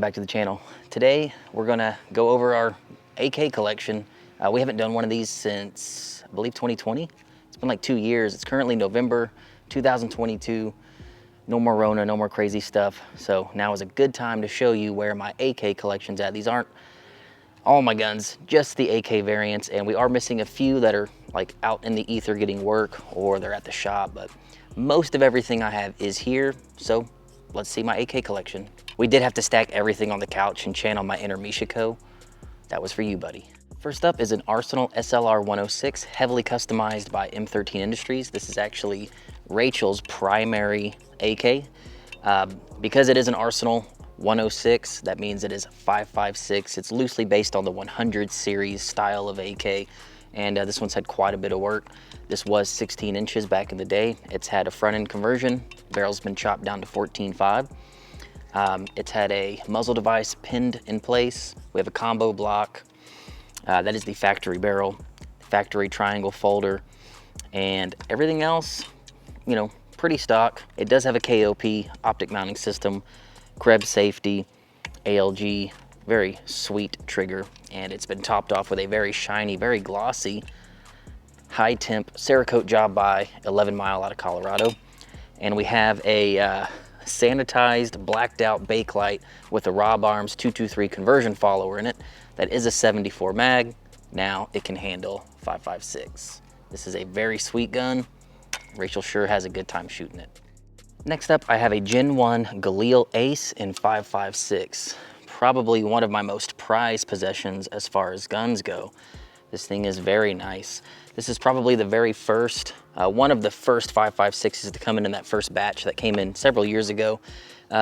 back to the channel. Today we're gonna go over our AK collection. We haven't done one of these since, I believe, 2020. It's been like 2 years. It's currently November 2022. No more Rona, no more crazy stuff. So now is a good time to show you where my AK collection's at. These aren't all my guns, just the AK variants, and we are missing a few that are like out in the ether getting work or they're at the shop, but most of everything I have is here. So let's see my AK collection. We did have to stack everything on the couch and channel my inner Michiko. That was for you, buddy. First up is an Arsenal SLR 106, heavily customized by M13 Industries. This is actually Rachel's primary AK. Because it is an Arsenal 106, that means it is 5.56. It's loosely based on the 100 series style of AK, and this one's had quite a bit of work. This was 16 inches back in the day. It's had a front end conversion. Barrel's been chopped down to 14.5. It's had a muzzle device pinned in place. We have a combo block. That is the factory barrel, factory triangle folder, and everything else, you know, pretty stock. It does have a KOP optic mounting system, Krebs safety, ALG, very sweet trigger, and it's been topped off with a very shiny, very glossy, high temp Cerakote job by 11 Mile out of Colorado. And we have a sanitized, blacked out Bakelite with a Rob Arms 223 conversion follower in it. That is a 74 mag. Now it can handle 5.56. This is a very sweet gun. Rachel sure has a good time shooting it. Next up, I have a Gen 1 Galil Ace in 5.56. Probably one of my most prized possessions as far as guns go. This thing is very nice. This is probably the very first, one of the first 5.56s to come in that first batch that came in several years ago.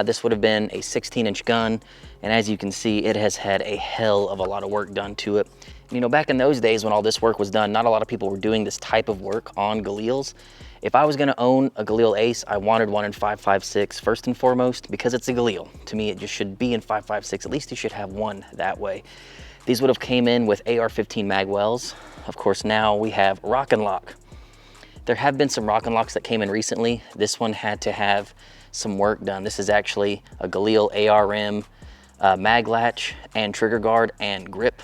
This would have been a 16-inch gun, and as you can see, it has had a hell of a lot of work done to it. You know, back in those days when all this work was done, not a lot of people were doing this type of work on Galils. If I was gonna own a Galil Ace, I wanted one in 5.56 first and foremost, because it's a Galil. To me, it just should be in 5.56. At least you should have one that way. These would have came in with AR-15 magwells. Of course, now we have Rock and Lock. There have been some Rock and Locks that came in recently. This one had to have some work done. This is actually a Galil ARM mag latch and trigger guard and grip.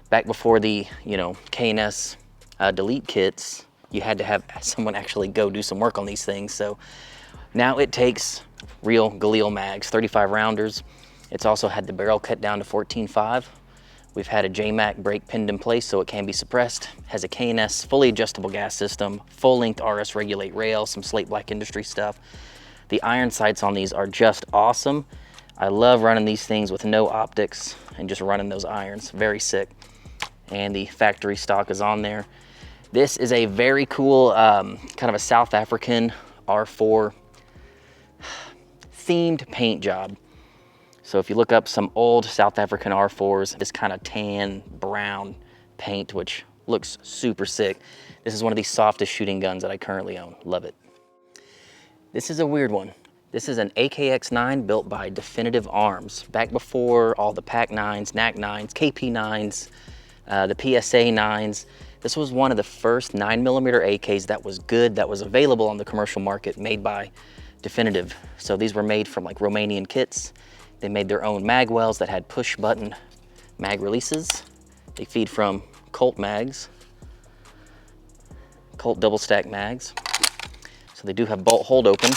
Back before the, you know, K&S delete kits, you had to have someone actually go do some work on these things. So now it takes real Galil mags, 35 rounders. It's also had the barrel cut down to 14.5. We've had a JMac brake pinned in place so it can be suppressed. Has a K&S fully adjustable gas system, full length RS Regulate rail, some Slate Black Industry stuff. The iron sights on these are just awesome. I love running these things with no optics and just running those irons, very sick. And the factory stock is on there. This is a very cool, kind of a South African R4 themed paint job. So if you look up some old South African R4s, this kind of tan, brown paint, which looks super sick. This is one of the softest shooting guns that I currently own. Love it. This is a weird one. This is an AKX-9 built by Definitive Arms. Back before all the PAC-9s, NAC-9s, KP-9s, the PSA-9s. This was one of the first 9mm AKs that was good, that was available on the commercial market, made by Definitive. So these were made from like Romanian kits. They made their own magwells that had push button mag releases. They feed from Colt mags, Colt double stack mags. So they do have bolt hold open,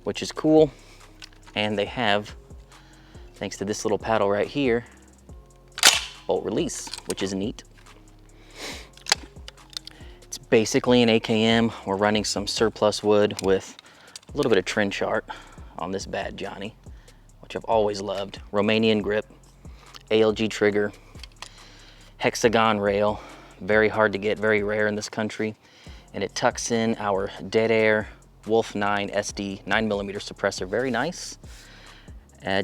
which is cool. And they have, thanks to this little paddle right here, bolt release, which is neat. It's basically an AKM. We're running some surplus wood with a little bit of trench art on this bad Johnny, which I've always loved. Romanian grip, ALG trigger, hexagon rail, very hard to get, very rare in this country. And it tucks in our Dead Air Wolf 9 SD 9mm suppressor, very nice.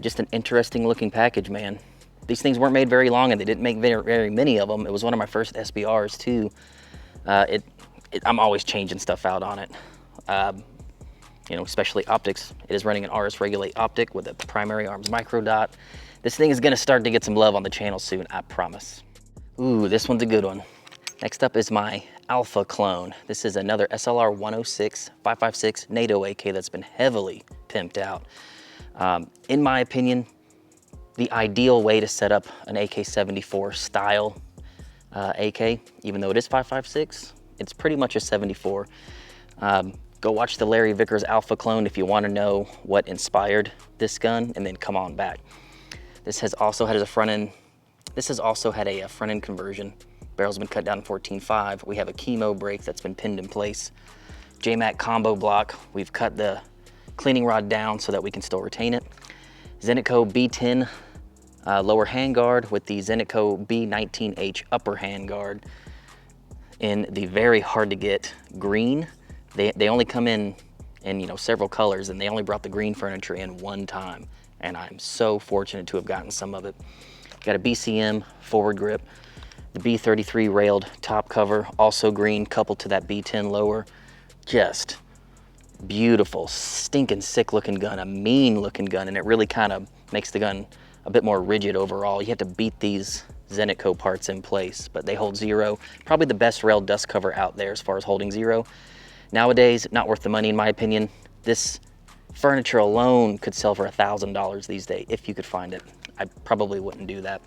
Just an interesting looking package, man. These things weren't made very long and they didn't make very many of them. It was one of my first SBRs too. I'm always changing stuff out on it. You know, especially optics. It is running an RS Regulate optic with a primary arms micro dot. This thing is gonna start to get some love on the channel soon, I promise. Ooh, this one's a good one. Next up is my Alpha clone. This is another SLR 106 5.56 NATO AK that's been heavily pimped out. In my opinion, the ideal way to set up an AK-74 style AK, even though it is 5.56, it's pretty much a 74. Go watch the Larry Vickers Alpha Clone if you want to know what inspired this gun, and then come on back. This has also had a front end. This has also had a front end conversion. Barrel's been cut down to 14.5. We have a chemo brake that's been pinned in place. JMAC combo block. We've cut the cleaning rod down so that we can still retain it. Zenitco B10 lower handguard with the Zenitco B19H upper handguard in the very hard to get green. They only come in several colors, and they only brought the green furniture in one time, and I'm so fortunate to have gotten some of it. Got a BCM forward grip, the B33 railed top cover, also green, coupled to that B10 lower. Just beautiful, stinking sick looking gun, a mean looking gun, and it really kind of makes the gun a bit more rigid overall. You have to beat these Zenitco parts in place, but they hold zero. Probably the best rail dust cover out there as far as holding zero. Nowadays, not worth the money in my opinion. This furniture alone could sell for $1,000 these days if you could find it. I probably wouldn't do that.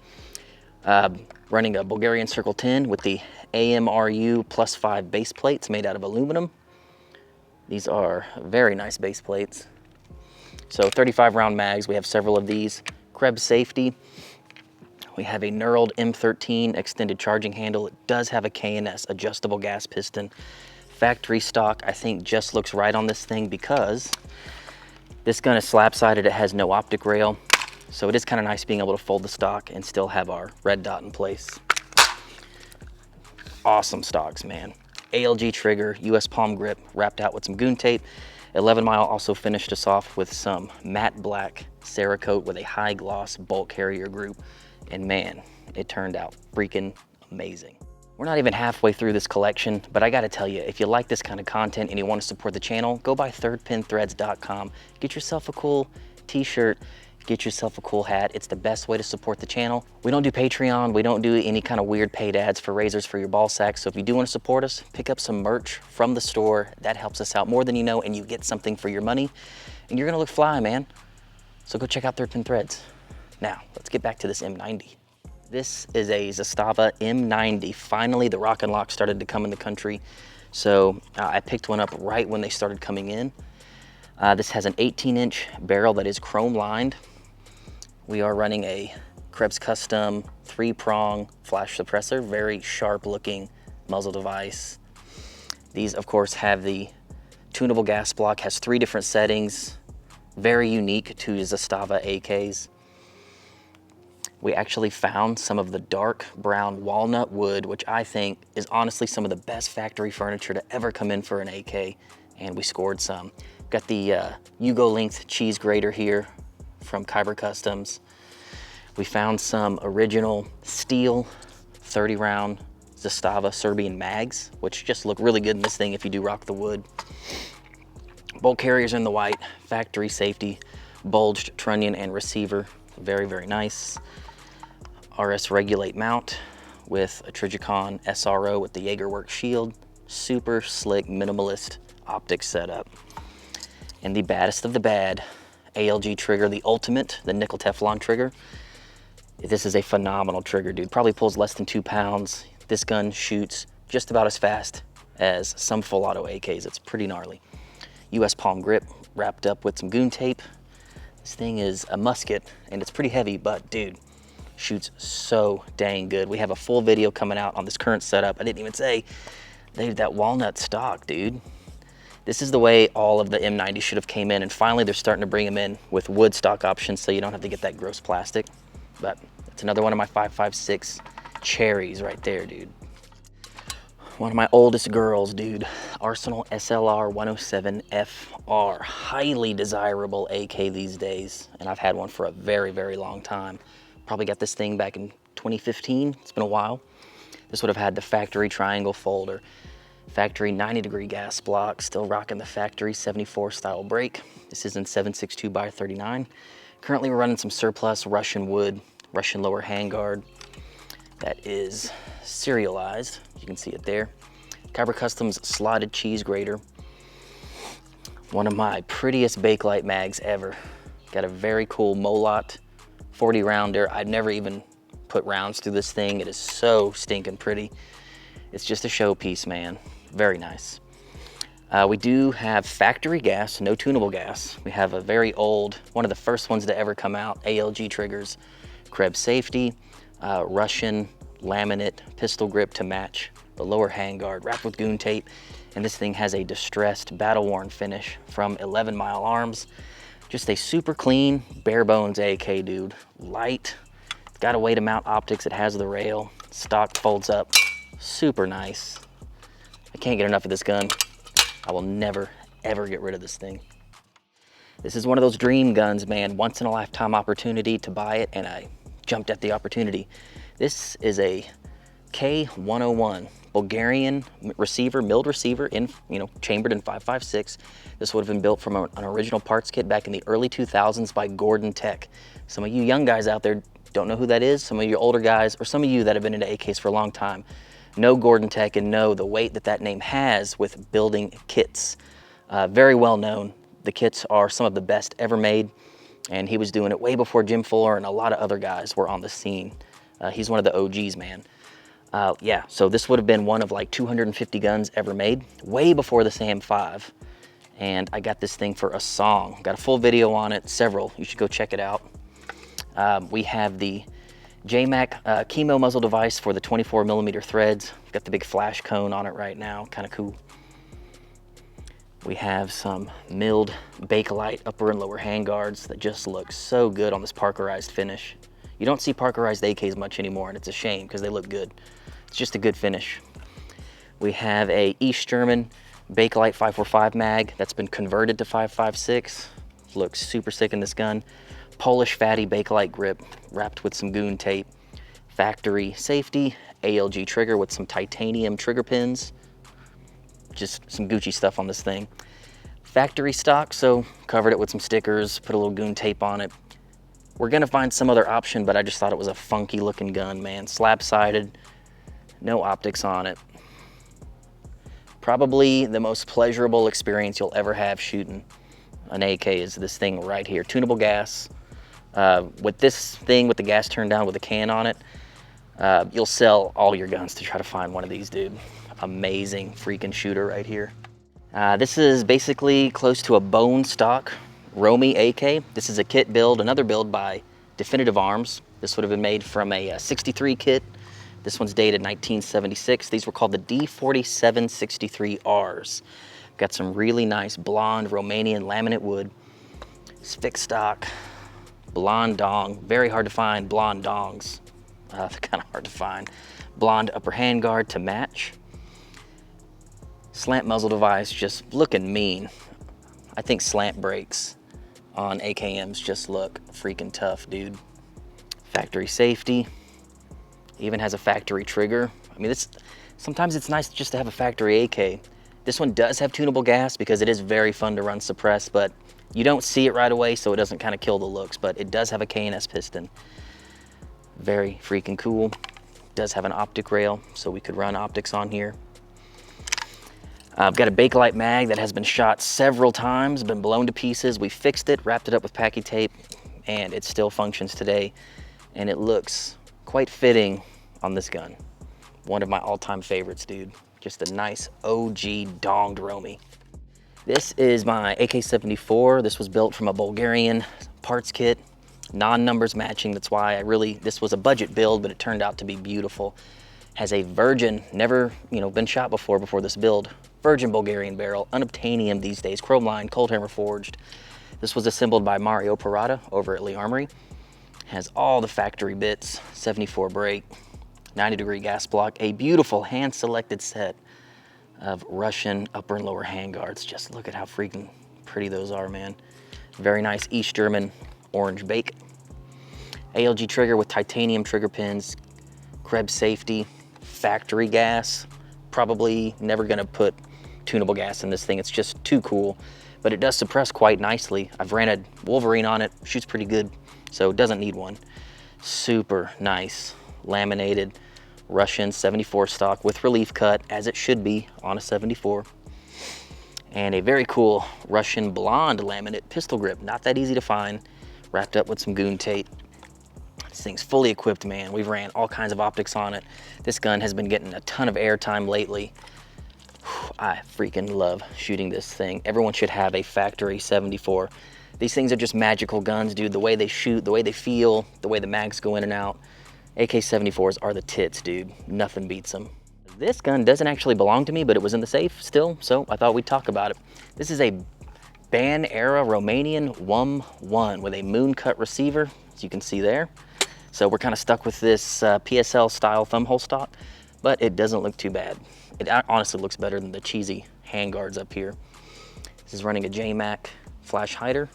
Running a Bulgarian Circle 10 with the AMRU +5 base plates made out of aluminum. These are very nice base plates. So 35 round mags, we have several of these. Krebs safety. We have a knurled M13 extended charging handle. It does have a K&S adjustable gas piston. Factory stock, I think, just looks right on this thing because this gun is slab-sided. It has no optic rail. So it is kind of nice being able to fold the stock and still have our red dot in place. Awesome stocks, man. ALG trigger, US palm grip, wrapped out with some goon tape. 11 Mile also finished us off with some matte black Cerakote with a high gloss bolt carrier group. And man, it turned out freaking amazing. We're not even halfway through this collection, but I gotta tell you, if you like this kind of content and you want to support the channel, go by thirdpinthreads.com. Get yourself a cool t-shirt, get yourself a cool hat. It's the best way to support the channel. We don't do Patreon. We don't do any kind of weird paid ads for razors for your ball sacks. So if you do want to support us, pick up some merch from the store. That helps us out more than you know, and you get something for your money, and you're gonna look fly, man. So go check out Third Pin Threads. Now, let's get back to this M90. This is a Zastava M90. Finally, the Rock and Lock started to come in the country. So I picked one up right when they started coming in. This has an 18-inch barrel that is chrome lined. We are running a Krebs Custom 3-prong flash suppressor, very sharp looking muzzle device. These of course have the tunable gas block, has 3 different settings, very unique to Zastava AKs. We actually found some of the dark brown walnut wood, which I think is honestly some of the best factory furniture to ever come in for an AK, and we scored some. Got the Yugo length cheese grater here from Kyber Customs. We found some original steel 30 round Zastava Serbian mags, which just look really good in this thing if you do rock the wood. Bolt carriers in the white, factory safety, bulged trunnion and receiver, very, very nice. RS Regulate mount with a Trijicon SRO with the Jaegerworks shield. Super slick, minimalist optics setup. And the baddest of the bad, ALG trigger, the ultimate, the nickel Teflon trigger. This is a phenomenal trigger, dude. Probably pulls less than 2 pounds. This gun shoots just about as fast as some full auto AKs. It's pretty gnarly. US palm grip wrapped up with some goon tape. This thing is a musket and it's pretty heavy, but dude, shoots so dang good. We have a full video coming out on this current setup. I didn't even say, that walnut stock, dude. This is the way all of the M90 should have came in, and finally they're starting to bring them in with wood stock options so you don't have to get that gross plastic. But it's another one of my 5.56 cherries right there, dude. One of my oldest girls, dude. Arsenal SLR 107 FR. Highly desirable AK these days, and I've had one for a very, very long time. Probably got this thing back in 2015. It's been a while. This would have had the factory triangle folder, factory 90-degree gas block, still rocking the factory 74 style brake. This is in 7.62x39. Currently we're running some surplus Russian wood, Russian lower handguard that is serialized. You can see it there. Kyber Customs slotted cheese grater. One of my prettiest Bakelite mags ever. Got a very cool Molot 40 rounder. I've never even put rounds through this thing. It is so stinking pretty. It's just a showpiece, man. Very nice. We do have factory gas, no tunable gas. We have a very old, one of the first ones to ever come out, ALG triggers, Krebs safety, Russian laminate pistol grip to match the lower handguard, wrapped with goon tape. And this thing has a distressed, battle-worn finish from 11 Mile Arms. Just a super clean, bare bones AK, dude. Light, it's got a way to mount optics. It has the rail, stock folds up, super nice. I can't get enough of this gun. I will never, ever get rid of this thing. This is one of those dream guns, man. Once in a lifetime opportunity to buy it, and I jumped at the opportunity. This is a K101 Bulgarian receiver, milled receiver, chambered in 5.56. This would have been built from an original parts kit back in the early 2000s by Gordon Tech. Some of you young guys out there don't know who that is. Some of you older guys, or some of you that have been into AKs for a long time, know Gordon Tech and know the weight that that name has with building kits. Very well known. The kits are some of the best ever made, and he was doing it way before Jim Fuller and a lot of other guys were on the scene. He's one of the OGs, man. Yeah, so this would have been one of like 250 guns ever made, way before the SAM-5. And I got this thing for a song. Got a full video on it, several. You should go check it out. We have the JMac Chemo muzzle device for the 24mm threads. Got the big flash cone on it right now, kind of cool. We have some milled Bakelite upper and lower handguards that just look so good on this Parkerized finish. You don't see Parkerized AKs much anymore, and it's a shame because they look good. It's just a good finish. We have a East German Bakelite 545 mag that's been converted to 5.56. Looks super sick in this gun. Polish fatty Bakelite grip wrapped with some goon tape. Factory safety, ALG trigger with some titanium trigger pins. Just some Gucci stuff on this thing. Factory stock, so covered it with some stickers, put a little goon tape on it. We're gonna find some other option, but I just thought it was a funky looking gun, man. Slab-sided, no optics on it. Probably the most pleasurable experience you'll ever have shooting an AK is this thing right here. Tunable gas. With this thing, with the gas turned down with a can on it, you'll sell all your guns to try to find one of these, dude. Amazing freaking shooter right here. This is basically close to a bone stock Romy AK. This is a kit build, another build by Definitive Arms. This would have been made from a 63 kit. This one's dated 1976. These were called the D4763Rs. Got some really nice blonde Romanian laminate wood. It's fixed stock, blonde dong. Very hard to find blonde dongs. They're kind of hard to find. Blonde upper handguard to match. Slant muzzle device, just looking mean. I think slant brakes on AKMs just look freaking tough, dude. Factory safety, even has a factory trigger. I mean, sometimes it's nice just to have a factory AK. This one does have tunable gas because it is very fun to run suppressed, but you don't see it right away, so it doesn't kind of kill the looks, but it does have a K&S piston. Very freaking cool. Does have an optic rail, so we could run optics on here. I've got a Bakelite mag that has been shot several times, been blown to pieces. We fixed it, wrapped it up with Packy tape, and it still functions today. And it looks quite fitting on this gun. One of my all-time favorites, dude. Just a nice OG donged Romy. This is my AK-74. This was built from a Bulgarian parts kit, non-numbers matching. That's why this was a budget build, but it turned out to be beautiful. Has a virgin, never been shot before this build, virgin Bulgarian barrel, unobtainium these days, chrome line, cold hammer forged. This was assembled by Mario Parada over at Lee Armory. Has all the factory bits, 74 brake, 90-degree gas block, a beautiful hand-selected set of Russian upper and lower handguards. Just look at how freaking pretty those are, man. Very nice East German orange bake. ALG trigger with titanium trigger pins, Krebs safety, factory gas. Probably never gonna put tunable gas in this thing. It's just too cool, but it does suppress quite nicely. I've ran a Wolverine on it, shoots pretty good, so it doesn't need one. Super nice, laminated Russian 74 stock with relief cut, as it should be on a 74. And a very cool Russian blonde laminate pistol grip, not that easy to find, wrapped up with some goon tape. This thing's fully equipped, man. We've ran all kinds of optics on it. This gun has been getting a ton of airtime lately. I freaking love shooting this thing. Everyone should have a factory 74. These things are just magical guns, dude. The way they shoot, the way they feel, the way the mags go in and out. AK-74s are the tits, dude. Nothing beats them. This gun doesn't actually belong to me, but it was in the safe still, so I thought we'd talk about it. This is a Ban-era Romanian WUM-1 with a moon cut receiver, as you can see there. So we're kind of stuck with this PSL style thumbhole stock, but it doesn't look too bad. It honestly looks better than the cheesy handguards up here. This is running a JMac flash hider.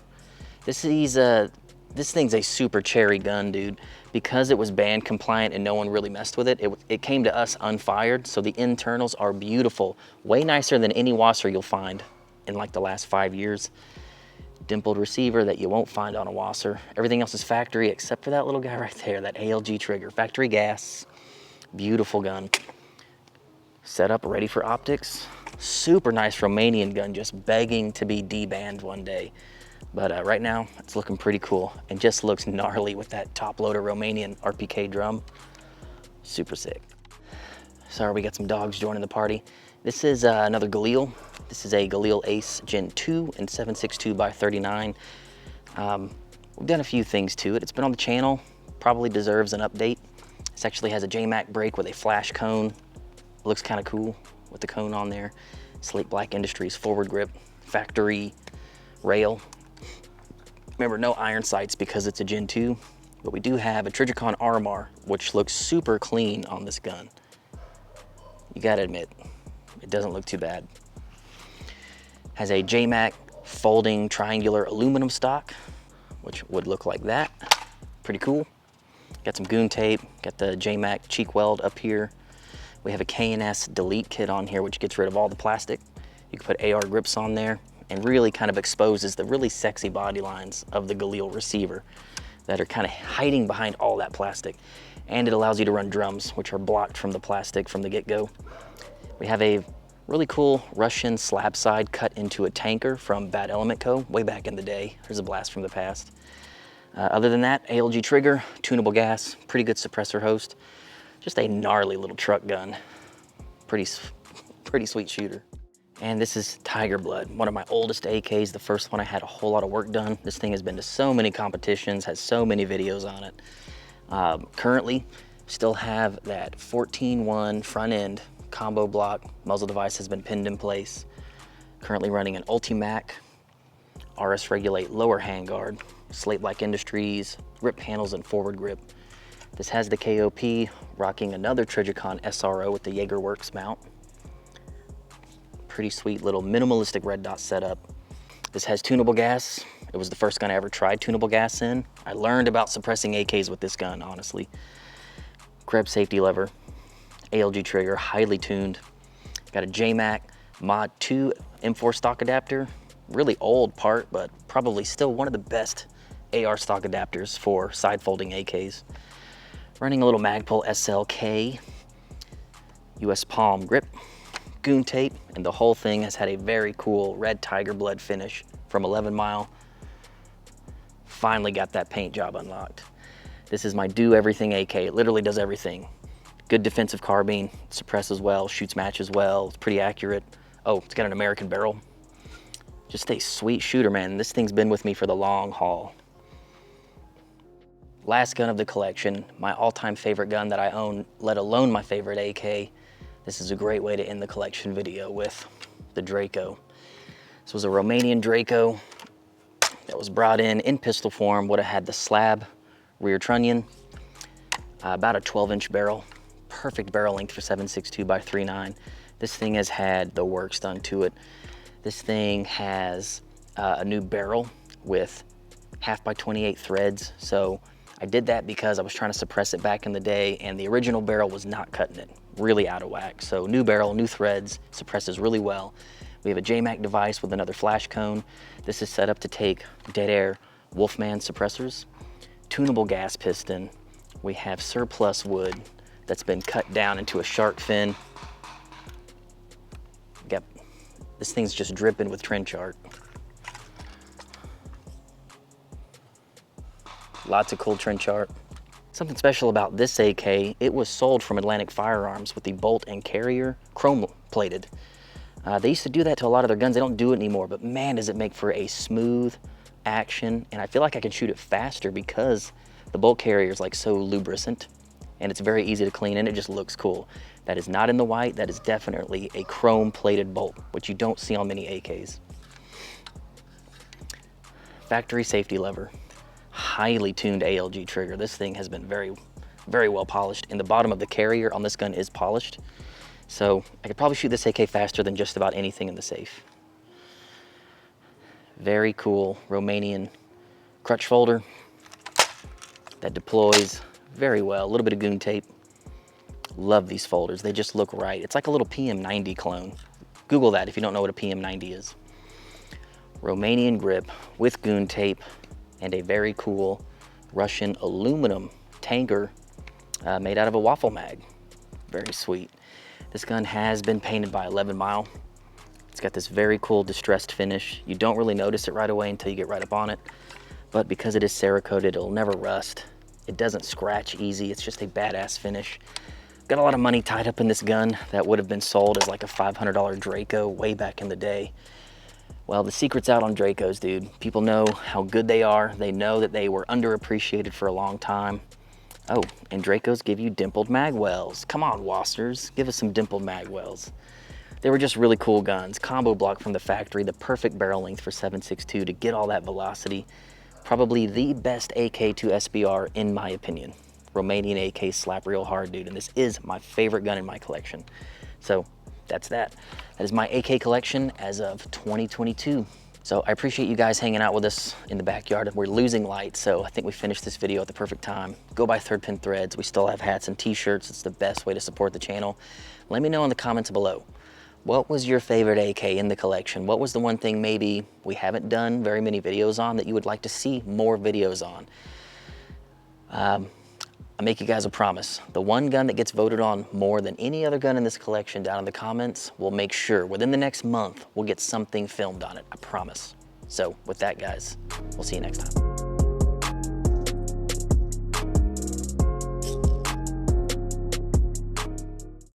This thing's a super cherry gun, dude. Because it was band compliant and no one really messed with it, it came to us unfired, so the internals are beautiful. Way nicer than any WASR you'll find in like the last 5 years. Dimpled receiver that you won't find on a WASR. Everything else is factory except for that little guy right there, that ALG trigger. Factory gas, beautiful gun. Set up, ready for optics. Super nice Romanian gun, just begging to be debanned one day. But right now, it's looking pretty cool and just looks gnarly with that top loader Romanian RPK drum. Super sick. Sorry, we got some dogs joining the party. This is another Galil. This is a Galil Ace Gen 2 and 7.62x39. We've done a few things to it. It's been on the channel, probably deserves an update. This actually has a JMac brake with a flash cone. Looks kind of cool with the cone on there. Slate Black Industries forward grip, factory rail. Remember, no iron sights because it's a Gen 2, but we do have a Trijicon RMR, which looks super clean on this gun. You gotta admit, it doesn't look too bad. Has a JMac folding triangular aluminum stock, which would look like that. Pretty cool. Got some goon tape, got the JMac cheek weld up here. We have a K&S delete kit on here, which gets rid of all the plastic. You can put AR grips on there and really kind of exposes the really sexy body lines of the Galil receiver that are kind of hiding behind all that plastic. And it allows you to run drums, which are blocked from the plastic from the get-go. We have a really cool Russian slab side cut into a tanker from Bad Element Co. way back in the day. There's a blast from the past. Other than that, ALG trigger, tunable gas, pretty good suppressor host. Just a gnarly little truck gun. Pretty sweet shooter. And this is Tiger Blood, one of my oldest AKs, the first one I had a whole lot of work done. This thing has been to so many competitions, has so many videos on it. Currently, still have that 14-1 front end combo block. Muzzle device has been pinned in place. Currently running an Ultimac RS Regulate lower handguard, Slate Black Industries, grip panels and forward grip. This has the KOP, rocking another Trijicon SRO with the JagerWorks mount. Pretty sweet little minimalistic red dot setup. This has tunable gas. It was the first gun I ever tried tunable gas in. I learned about suppressing AKs with this gun, honestly. Krebs safety lever, ALG trigger, highly tuned. Got a JMac Mod 2 M4 stock adapter. Really old part, but probably still one of the best AR stock adapters for side folding AKs. Running a little Magpul SLK, US Palm grip, goon tape, and the whole thing has had a very cool red Tiger Blood finish from 11 Mile. Finally got that paint job unlocked. This is my do everything AK. It literally does everything. Good defensive carbine, suppresses well, shoots matches well, it's pretty accurate. Oh, it's got an American barrel. Just a sweet shooter, man. This thing's been with me for the long haul. Last gun of the collection, my all-time favorite gun that I own, let alone my favorite AK. This is a great way to end the collection video with the Draco. This was a Romanian Draco that was brought in pistol form, would have had the slab rear trunnion, about a 12-inch barrel, perfect barrel length for 7.62x39. This thing has had the works done to it. This thing has a new barrel with 1/2x28 threads. So I did that because I was trying to suppress it back in the day and the original barrel was not cutting it, really out of whack. So new barrel, new threads, suppresses really well. We have a JMac device with another flash cone. This is set up to take dead air Wolfman suppressors. Tunable gas piston. We have surplus wood that's been cut down into a shark fin. Yep, this thing's just dripping with trench art. Lots of cool trench art. Something special about this AK, it was sold from Atlantic Firearms with the bolt and carrier chrome plated. They used to do that to a lot of their guns. They don't do it anymore, but man, does it make for a smooth action. And I feel like I can shoot it faster because the bolt carrier is like so lubricant and it's very easy to clean and it just looks cool. That is not in the white. That is definitely a chrome plated bolt, which you don't see on many AKs. Factory safety lever. Highly tuned ALG trigger. This thing has been very, very well polished. And the bottom of the carrier on this gun is polished. So I could probably shoot this AK faster than just about anything in the safe. Very cool Romanian crutch folder that deploys very well. A little bit of goon tape. Love these folders. They just look right. It's like a little PM90 clone. Google that if you don't know what a PM90 is. Romanian grip with goon tape and a very cool Russian aluminum tanker made out of a waffle mag. Very sweet. This gun has been painted by 11 Mile. It's got this very cool distressed finish. You don't really notice it right away until you get right up on it, but because it is Cerakoted, it'll never rust. It doesn't scratch easy. It's just a badass finish. Got a lot of money tied up in this gun that would have been sold as like a $500 Draco way back in the day. Well, the secret's out on Dracos, dude. People know how good they are. They know that they were underappreciated for a long time. Oh, and Dracos give you dimpled magwells. Come on, Wassers, give us some dimpled magwells. They were just really cool guns. Combo block from the factory, the perfect barrel length for 7.62 to get all that velocity. Probably the best AK2 SBR in my opinion. Romanian AK slap real hard, dude, and this is my favorite gun in my collection. So that's that. That is my AK collection as of 2022. So I appreciate you guys hanging out with us in the backyard. We're losing light, so I think we finished this video at the perfect time. Go buy Third Pin Threads. We still have hats and t-shirts. It's the best way to support the channel. Let me know in the comments below. What was your favorite AK in the collection? What was the one thing maybe we haven't done very many videos on that you would like to see more videos on? I make you guys a promise. The one gun that gets voted on more than any other gun in this collection down in the comments, we'll make sure within the next month we'll get something filmed on it, I promise. So with that, guys, we'll see you next time.